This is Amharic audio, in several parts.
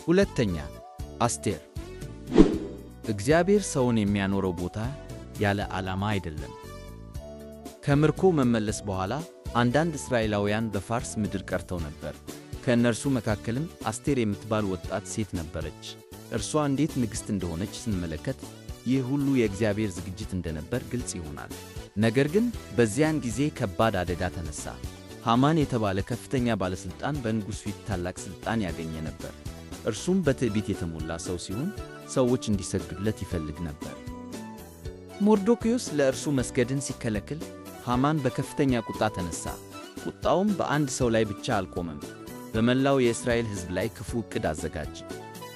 ሁለተኛ፣ አስቴር። እግዚአብሔር ሰውን የሚያኖረው ቦታ ያለ ዓላማ አይደለም። ከምርኮ መመለስ በኋላ አንዳንድ እስራኤላውያን በፋርስ ምድር ቀርተው ነበር። ከእነርሱ መካከልም አስቴር የምትባል ወጣት ሴት ነበረች። እርሷ እንዴት ንግሥት እንደሆነች ስንመለከት ይህ ሁሉ የእግዚአብሔር ዝግጅት እንደነበር ግልጽ ይሆናል። ነገር ግን በዚያን ጊዜ ከባድ አደጋ ተነሳ። ሐማን የተባለ ከፍተኛ ባለሥልጣን በንጉሡ ፊት ታላቅ ሥልጣን ያገኘ ነበር። እርሱም በትዕቢት የተሞላ ሰው ሲሆን ሰዎች እንዲሰግዱለት ይፈልግ ነበር። ሞርዶክዮስ ለእርሱ መስገድን ሲከለክል ሐማን በከፍተኛ ቁጣ ተነሣ። ቁጣውም በአንድ ሰው ላይ ብቻ አልቆመም፤ በመላው የእስራኤል ሕዝብ ላይ ክፉ ዕቅድ አዘጋጀ።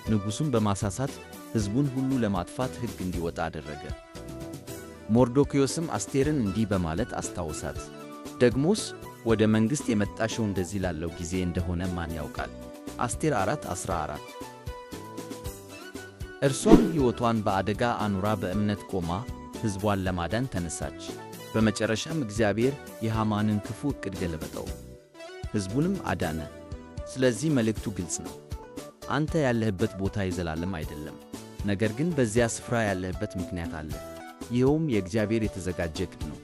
ንጉሡን በማሳሳት ሕዝቡን ሁሉ ለማጥፋት ሕግ እንዲወጣ አደረገ። ሞርዶክዮስም አስቴርን እንዲህ በማለት አስታወሳት፣ ደግሞስ ወደ መንግሥት የመጣሽው እንደዚህ ላለው ጊዜ እንደሆነ ማን ያውቃል? አስቴር 4:14። እርሷም ሕይወቷን በአደጋ አኑራ በእምነት ቆማ ሕዝቧን ለማዳን ተነሳች። በመጨረሻም እግዚአብሔር የሐማንን ክፉ ዕቅድ ገለበጠው፣ ሕዝቡንም አዳነ። ስለዚህ መልእክቱ ግልጽ ነው። አንተ ያለህበት ቦታ የዘላለም አይደለም፣ ነገር ግን በዚያ ስፍራ ያለህበት ምክንያት አለ። ይኸውም የእግዚአብሔር የተዘጋጀ ዕቅድ ነው።